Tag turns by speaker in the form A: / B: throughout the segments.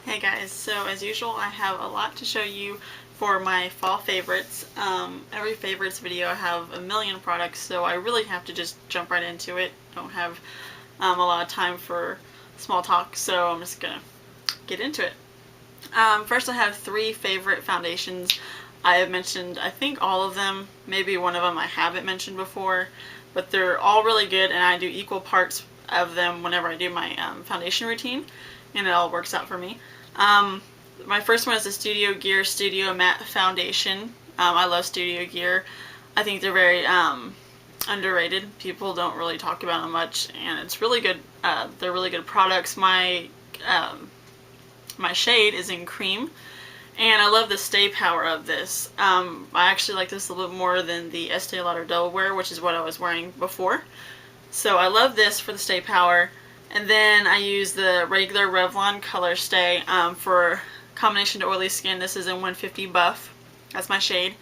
A: Hey guys, so as usual I have a lot to show you for my fall favorites. Every favorites video I have a million products, so I really have to just jump right into it. Don't have a lot of time for small talk, so I'm just gonna get into it. First I have three favorite foundations. I have mentioned I think all of them, maybe one of them I haven't mentioned before, but they're all really good and I do equal parts of them whenever I do my foundation routine, and it all works out for me. My first one is the Studio Gear Studio Matte Foundation. I love Studio Gear. I think they're very underrated. People don't really talk about them much, and it's really good. They're really good products. My shade is in cream, and I love the stay power of this. I actually like this a little bit more than the Estee Lauder Double Wear, which is what I was wearing before. So I love this for the stay power. And then I use the regular Revlon Colorstay for combination to oily skin. This is in 150 Buff. That's my shade.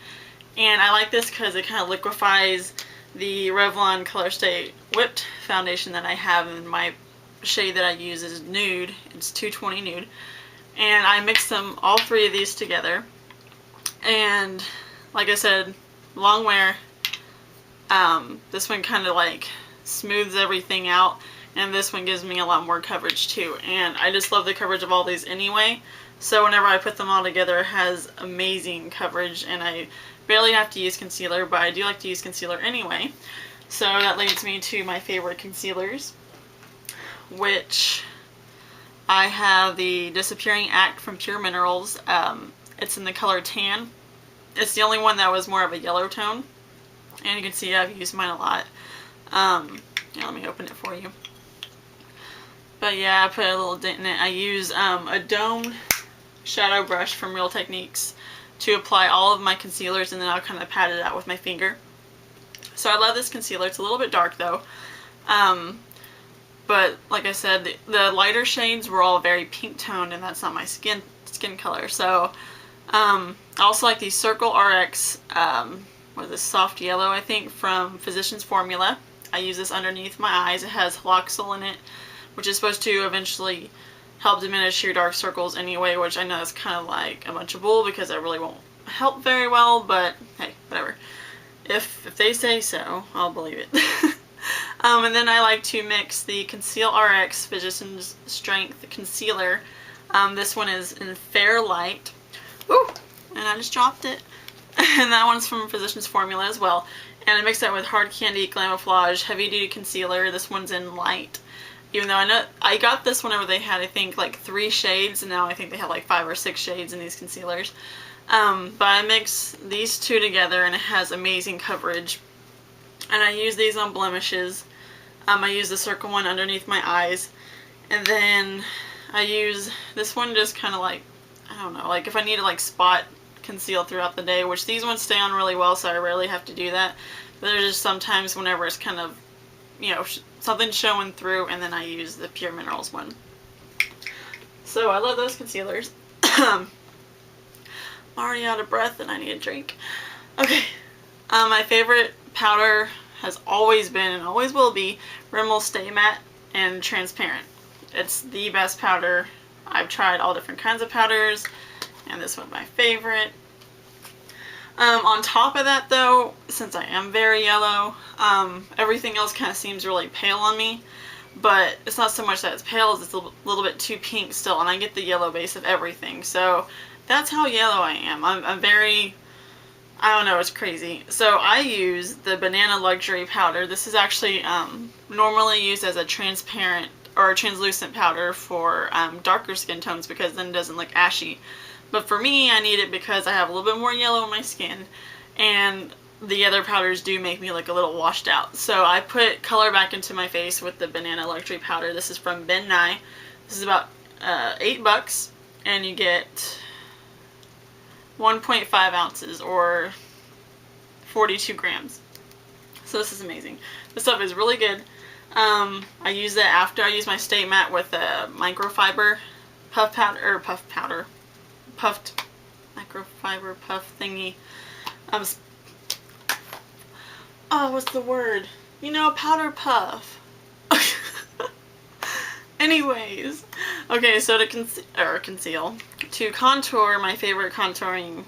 A: And I like this because it kind of liquefies the Revlon Colorstay Whipped foundation that I have. And my shade that I use is Nude. It's 220 Nude. And I mix them, all three of these together. And like I said, long wear. This one kind of like smooths everything out. And this one gives me a lot more coverage too. And I just love the coverage of all these anyway. So whenever I put them all together, it has amazing coverage. And I barely have to use concealer, but I do like to use concealer anyway. So that leads me to my favorite concealers, which I have the Disappearing Act from Pure Minerals. It's in the color Tan. It's the only one that was more of a yellow tone. And you can see I've used mine a lot. Let me open it for you. But yeah, I put a little dent in it. I use a domed shadow brush from Real Techniques to apply all of my concealers, and then I'll kind of pat it out with my finger. So I love this concealer. It's a little bit dark though. But like I said, the lighter shades were all very pink toned, and that's not my skin color. So I also like the Circle RX, what is this, soft yellow I think, from Physicians Formula. I use this underneath my eyes. It has Haloxyl in it, which is supposed to eventually help diminish your dark circles anyway, which I know is kind of like a bunch of bull because it really won't help very well, but hey, whatever. If they say so, I'll believe it. And then I like to mix the Conceal RX Physicians Strength Concealer. This one is in Fair Light. Ooh, and I just dropped it. And that one's from Physicians Formula as well. And I mix that with Hard Candy Glamouflage Heavy Duty Concealer. This one's in Light. Even though I know I got this whenever they had, I think, like 3 shades, and now I think they have like 5 or 6 shades in these concealers. But I mix these two together and it has amazing coverage. And I use these on blemishes. I use the circle one underneath my eyes. And then I use this one just kind of like, I don't know, like if I need to like spot conceal throughout the day, which these ones stay on really well, so I rarely have to do that. But there's just sometimes whenever it's kind of, you know, something showing through, and then I use the Pure Minerals one. So I love those concealers. I'm already out of breath and I need a drink. Okay, my favorite powder has always been and always will be Rimmel Stay Matte and Transparent. It's the best powder. I've tried all different kinds of powders, and this one's my favorite. On top of that though, since I am very yellow, everything else kind of seems really pale on me. But it's not so much that it's pale as it's a little bit too pink still, and I get the yellow base of everything. So that's how yellow I am. I'm very, I don't know, it's crazy. So I use the Banana Luxury Powder. This is actually normally used as a transparent or translucent powder for darker skin tones, because then it doesn't look ashy. But for me, I need it because I have a little bit more yellow in my skin, and the other powders do make me look a little washed out. So I put color back into my face with the Banana Luxury Powder. This is from Ben Nye. This is about $8, and you get 1.5 ounces or 42 grams. So this is amazing. This stuff is really good. I use that after I use my Stay Matte with a microfiber puffed microfiber puff thingy. Oh, what's the word? You know, powder puff. Anyways, Okay, so to to contour, my favorite contouring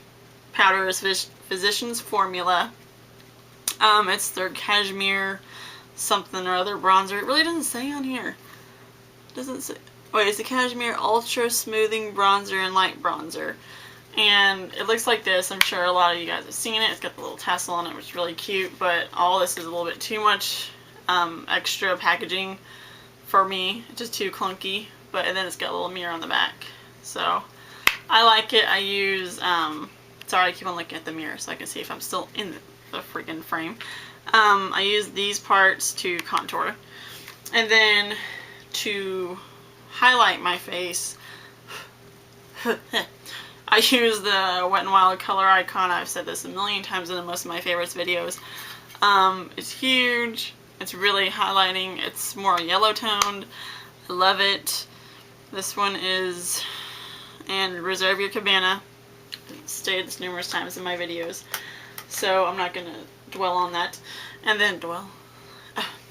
A: powder is Physicians Formula. It's their cashmere something or other bronzer. It really doesn't say on here. It doesn't say. Wait, it's the cashmere ultra smoothing bronzer and light bronzer. And it looks like this. I'm sure a lot of you guys have seen it. It's got the little tassel on it, which is really cute, but all this is a little bit too much extra packaging for me. It's just too clunky, but and then it's got a little mirror on the back. So I like it. I use, sorry, I keep on looking at the mirror so I can see if I'm still in the freaking frame. I use these parts to contour. And then to highlight my face, I use the Wet n Wild color icon. I've said this a million times in most of my favorites videos. It's huge. It's really highlighting. It's more yellow toned. I love it. This one is, and Reserve Your Cabana. I've stated this numerous times in my videos, so I'm not gonna dwell on that. And then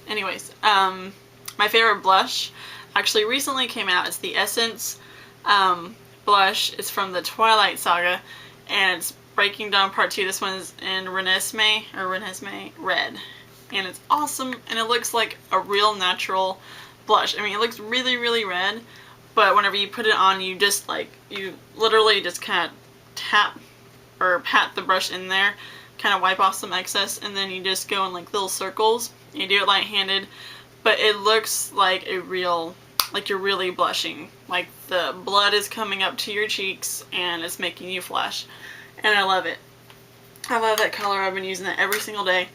A: anyways, my favorite blush actually recently came out. It's the Essence blush. It's from the Twilight Saga, and it's Breaking Dawn Part 2. This one is in Renesmee Red, and it's awesome, and it looks like a real natural blush. I mean, it looks really, really red, but whenever you put it on, you just like, you literally just kind of tap or pat the brush in there, kind of wipe off some excess, and then you just go in like little circles. You do it light-handed, but it looks like a real, like you're really blushing. Like the blood is coming up to your cheeks and it's making you flash. And I love it. I love that color. I've been using it every single day.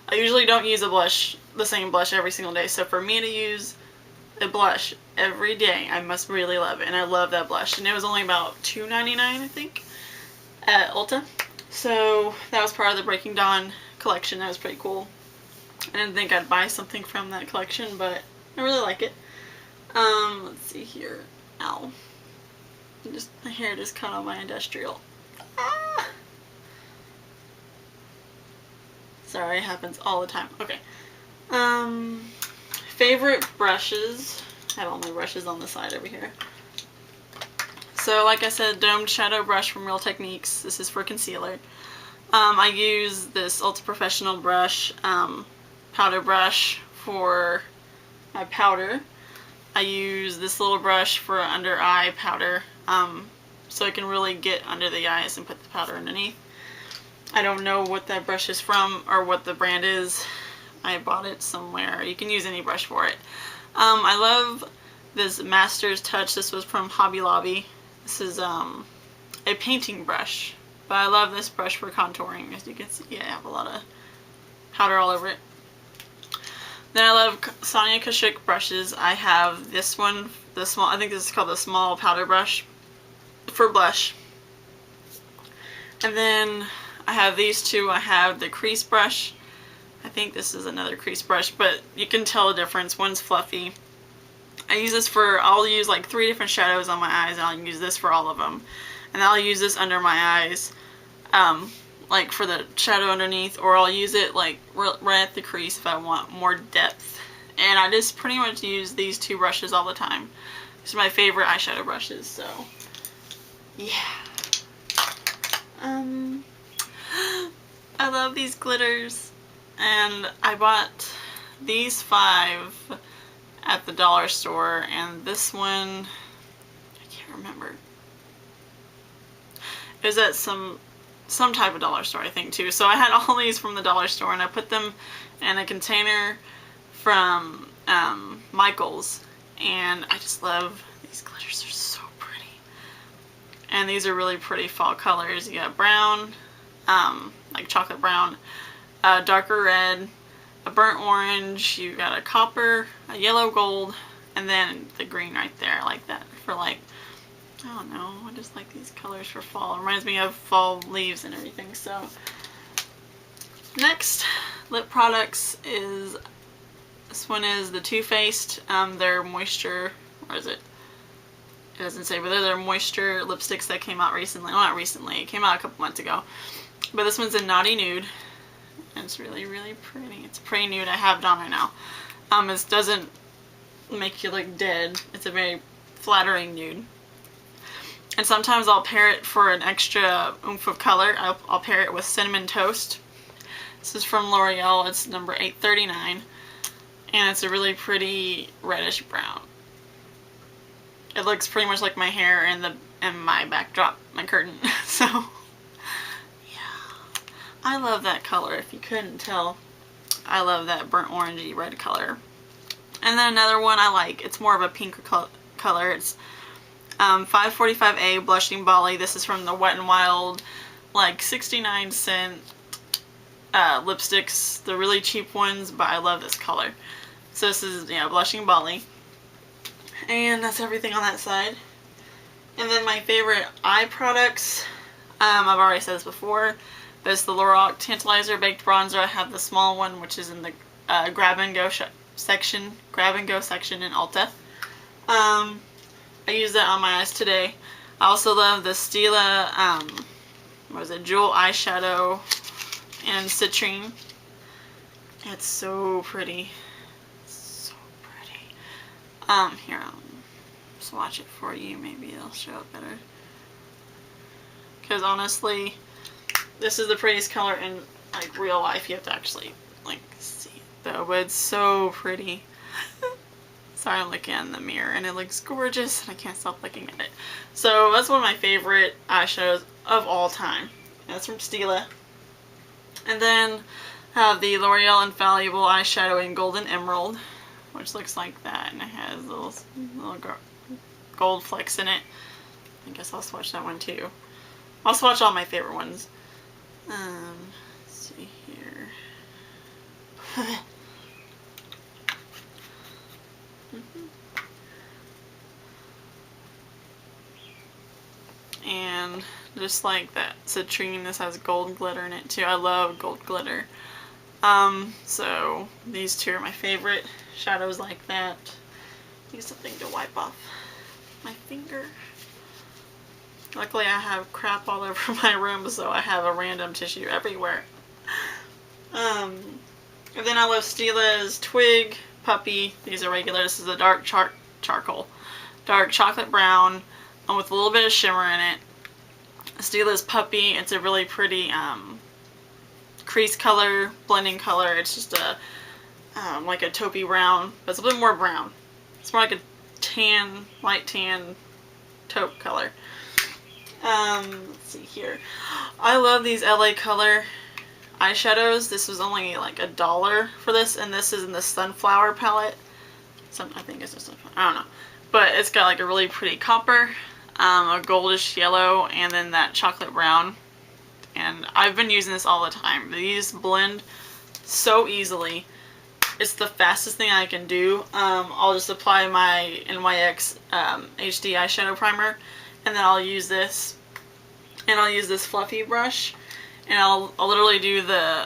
A: I usually don't use the same blush every single day. So for me to use a blush every day, I must really love it. And I love that blush. And it was only about $2.99, I think, at Ulta. So that was part of the Breaking Dawn collection. That was pretty cool. I didn't think I'd buy something from that collection, but I really like it. Let's see here. Ow. My hair just caught on my industrial. Ah! Sorry, it happens all the time. Okay. Favorite brushes. I have all my brushes on the side over here. So, like I said, domed shadow brush from Real Techniques. This is for concealer. I use this Ultra Professional brush, powder brush for my powder. I use this little brush for under eye powder, so I can really get under the eyes and put the powder underneath. I don't know what that brush is from or what the brand is. I bought it somewhere. You can use any brush for it. I love this Master's Touch. This was from Hobby Lobby. This is a painting brush, but I love this brush for contouring. As you can see, I have a lot of powder all over it. Then I love Sonia Kashuk brushes. I have this one, the small, I think this is called the small powder brush for blush. And then I have these two. I have the Crease Brush. I think this is another crease brush, but you can tell the difference. One's fluffy. I use this for, I'll use like 3 different shadows on my eyes, and I'll use this for all of them. And I'll use this under my eyes, like for the shadow underneath, or I'll use it like right at the crease if I want more depth. And I just pretty much use these 2 brushes all the time. These are my favorite eyeshadow brushes, so yeah. I love these glitters, and I bought these 5 at the dollar store, and this one, I can't remember. It was at some type of dollar store, I think, too. So I had all these from the dollar store, and I put them in a container from Michael's, and I just love these glitters. They're so pretty. And these are really pretty fall colors. You got brown, like chocolate brown, darker red, a burnt orange, you got a copper, a yellow gold, and then the green right there. I like that for, like, I don't know, I just like these colors for fall. It reminds me of fall leaves and everything. So next lip products is, this one is the Too Faced, their moisture, or is it? It doesn't say, but they're their moisture lipsticks that came out recently. Well, not recently, it came out a couple months ago. But this one's a Naughty Nude. And it's really, really pretty. It's a pretty nude. I have it on right now. It doesn't make you look dead. It's a very flattering nude. And sometimes I'll pair it for an extra oomph of color. I'll pair it with Cinnamon Toast. This is from L'Oreal. It's number 839. And it's a really pretty reddish brown. It looks pretty much like my hair and my backdrop, my curtain. So, yeah. I love that color, if you couldn't tell. I love that burnt orangey red color. And then another one I like. It's more of a pinker color. It's 545A Blushing Bali. This is from the Wet n Wild, like 69-cent lipsticks. The really cheap ones, but I love this color. So this is, yeah, Blushing Bali. And that's everything on that side. And then my favorite eye products, I've already said this before, but it's the Lorac Tantalizer Baked Bronzer. I have the small one, which is in the grab and go section in Ulta. I used that on my eyes today. I also love the Stila, what is it, Jewel Eyeshadow in Citrine. It's so pretty. So pretty. Here, I'll swatch it for you. Maybe it'll show up better. Because honestly, this is the prettiest color in, like, real life. You have to actually, like, see it though. But it's so pretty. Sorry, I'm looking in the mirror and it looks gorgeous and I can't stop looking at it. So that's one of my favorite eyeshadows of all time. That's from Stila. And then I have the L'Oreal Infallible eyeshadow in Golden Emerald, which looks like that, and it has little gold flecks in it. I guess I'll swatch that one too. I'll swatch all my favorite ones. Let's see here. And just like that citrine, this has gold glitter in it too. I love gold glitter. So these two are my favorite shadows like that. Use something to wipe off my finger. Luckily I have crap all over my room, so I have a random tissue everywhere. And then I love Stila's Twig, Puppy. These are regular. This is a dark charcoal. Dark chocolate brown with a little bit of shimmer in it. Stila's Puppy. It's a really pretty crease color, blending color. It's just a like a taupey brown, but it's a bit more brown. It's more like a tan, light tan taupe color. Let's see here. I love these LA Color eyeshadows. This was only like $1 for this, and this is in the Sunflower palette. I think it's just Sunflower. I don't know. But it's got like a really pretty copper, a goldish yellow, and then that chocolate brown. And I've been using this all the time. These blend so easily. It's the fastest thing I can do. I'll just apply my NYX HD eyeshadow primer, and then I'll use this, and I'll use this fluffy brush, and I'll literally do the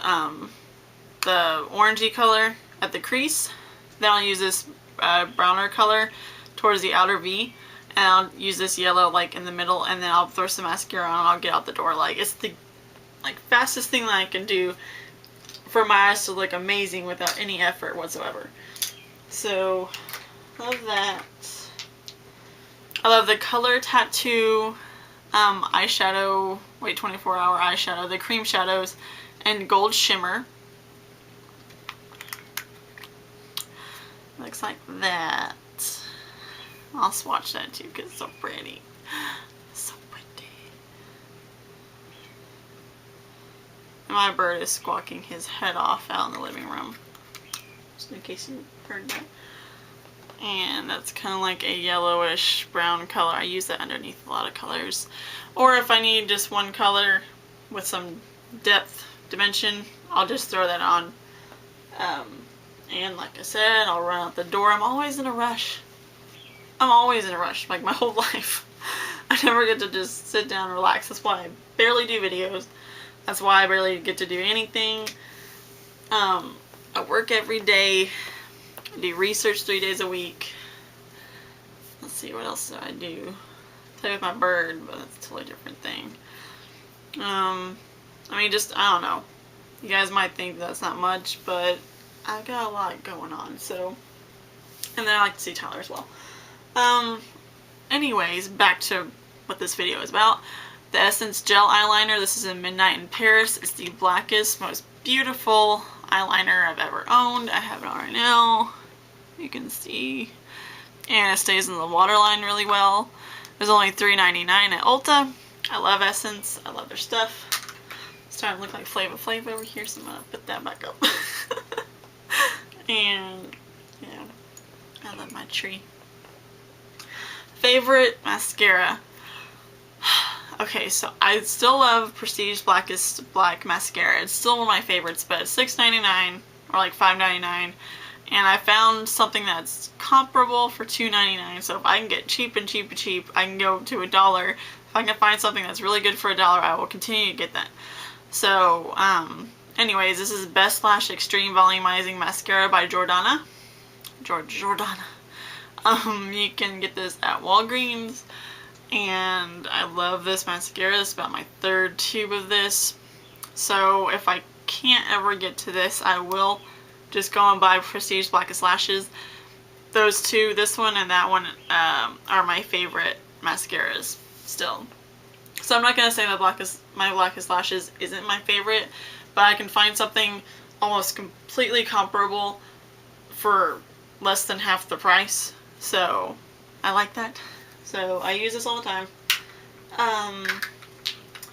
A: orangey color at the crease. Then I'll use this browner color towards the outer V, and I'll use this yellow like in the middle, and then I'll throw some mascara on and I'll get out the door. Like, it's the fastest thing that I can do for my eyes to look amazing without any effort whatsoever. So, love that. I love the Color Tattoo eyeshadow, 24-hour eyeshadow, the cream shadows, and gold shimmer. Looks like that. I'll swatch that too because it's so pretty. So pretty. And my bird is squawking his head off out in the living room. Just in case you heard that. And that's kind of like a yellowish brown color. I use that underneath a lot of colors. Or if I need just one color with some depth, dimension, I'll just throw that on. And like I said, I'll run out the door. I'm always in a rush. I'm always in a rush, like my whole life. I never get to just sit down and relax. That's why I barely do videos. That's why I barely get to do anything. I work every day. I do research 3 days a week. Let's see, what else do I do? I play with my bird, but that's a totally different thing. I mean, just, I don't know. You guys might think that's not much, but I've got a lot going on, so. And then I like to see Tyler as well. anyways, back to what this video is about. The Essence Gel Eyeliner. This is in Midnight in Paris. It's the blackest, most beautiful eyeliner I've ever owned. I have it on right now. You can see. And it stays in the waterline really well. It was only $3.99 at Ulta. I love Essence. I love their stuff. It's starting to look like Flava Flav over here, so I'm going to put that back up. And, yeah, I love my tree. Favorite mascara. Okay, so I still love Prestige Blackest Black Mascara. It's still one of my favorites, but it's $6.99 or like $5.99. And I found something that's comparable for $2.99. So if I can get cheap and cheap and cheap, I can go to $1. If I can find something that's really good for $1, I will continue to get that. So, anyways, this is Best Lash Extreme Volumizing Mascara by Jordana. Jordana. You can get this at Walgreens. And I love this mascara. This is about my third tube of this. So if I can't ever get to this, I will just go and buy Prestige Blackest Lashes. Those two, this one and that one, are my favorite mascaras still. So I'm not going to say my Blackest Lashes isn't my favorite, but I can find something almost completely comparable for less than half the price. So I like that. So I use this all the time.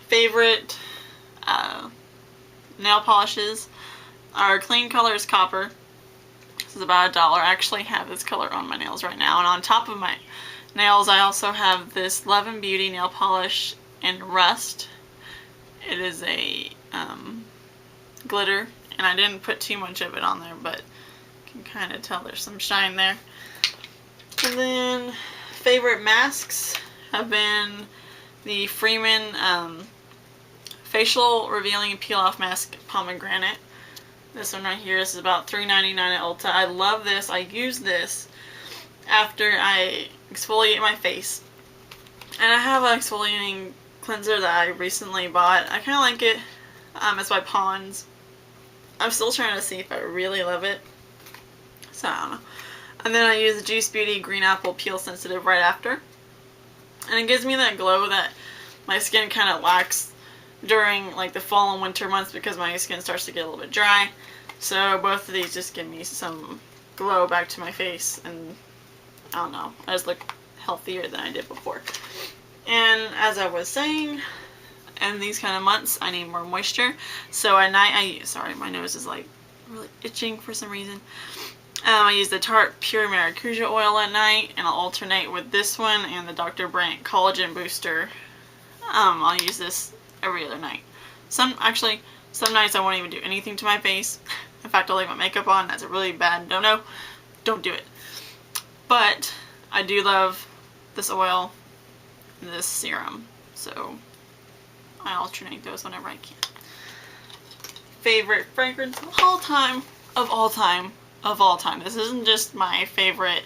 A: Favorite nail polishes are Clean Colors Copper. This is about $1. I actually have this color on my nails right now. And on top of my nails, I also have this Love and Beauty nail polish in Rust. It is a glitter, and I didn't put too much of it on there, but you can kind of tell there's some shine there. And then favorite masks have been the Freeman Facial Revealing Peel Off Mask Pomegranate. This one right here, this is about $3.99 at Ulta. I love this. I use this after I exfoliate my face. And I have an exfoliating cleanser that I recently bought. I kind of like it. It's by Pond's. I'm still trying to see if I really love it. So I don't know. And then I use the Juice Beauty Green Apple Peel Sensitive right after. And it gives me that glow that my skin kind of lacks during like the fall and winter months because my skin starts to get a little bit dry. So both of these just give me some glow back to my face, and I don't know, I just look healthier than I did before. And as I was saying, in these kind of months I need more moisture. So at night sorry, my nose is like really itching for some reason. I use the Tarte Pure Maracuja oil at night, and I'll alternate with this one and the Dr. Brandt Collagen Booster. I'll use this every other night. Some nights I won't even do anything to my face. In fact, I'll leave my makeup on. That's a really bad no-no. Don't do it. But I do love this oil and this serum, so I alternate those whenever I can. Favorite fragrance of all time. This isn't just my favorite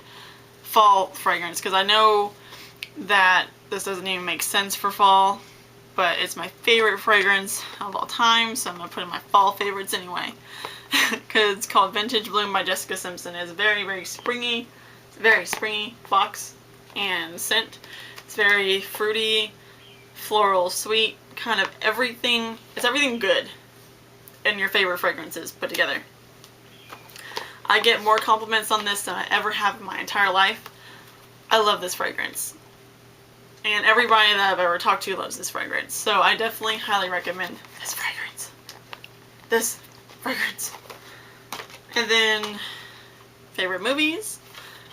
A: fall fragrance, because I know that this doesn't even make sense for fall, but it's my favorite fragrance of all time, so I'm going to put in my fall favorites anyway. Because it's called Vintage Bloom by Jessica Simpson. It's very, very springy. It's a very springy box and scent. It's very fruity, floral, sweet, kind of everything. It's everything good in your favorite fragrances put together. I get more compliments on this than I ever have in my entire life. I love this fragrance. And everybody that I've ever talked to loves this fragrance. So I definitely highly recommend this fragrance. This fragrance. And then, favorite movies.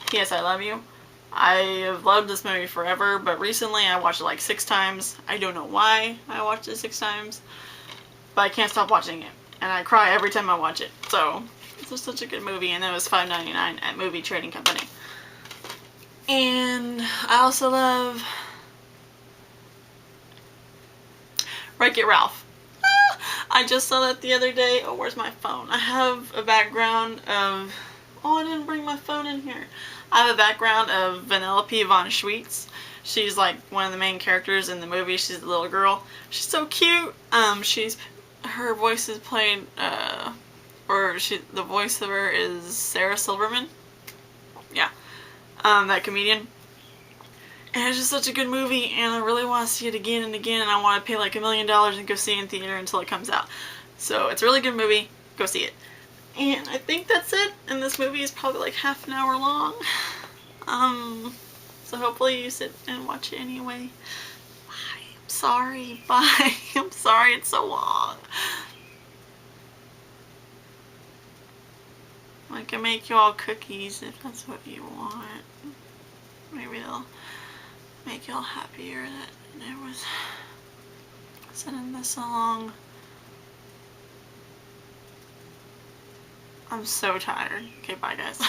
A: P.S. I Love You. I have loved this movie forever, but recently I watched it like 6 times. I don't know why I watched it 6 times, but I can't stop watching it. And I cry every time I watch it. So, it's just such a good movie, and it was $5.99 at Movie Trading Company. And I also love Wreck-It Ralph. I just saw that the other day. Oh, where's my phone? I have a background of... Oh, I didn't bring my phone in here. I have a background of Vanellope von Schweetz. She's like one of the main characters in the movie. She's the little girl. She's so cute. Her voice is played, the voice of her is Sarah Silverman. Yeah. That comedian. And it's just such a good movie, and I really want to see it again and again, and I want to pay like $1 million and go see it in theater until it comes out. So it's a really good movie. Go see it. And I think that's it. And this movie is probably like half an hour long. So hopefully you sit and watch it anyway. Bye. I'm sorry. Bye. I'm sorry it's so long. I can make you all cookies if that's what you want. Maybe they'll make you all happier that it was sending this along. I'm so tired. Okay, bye guys.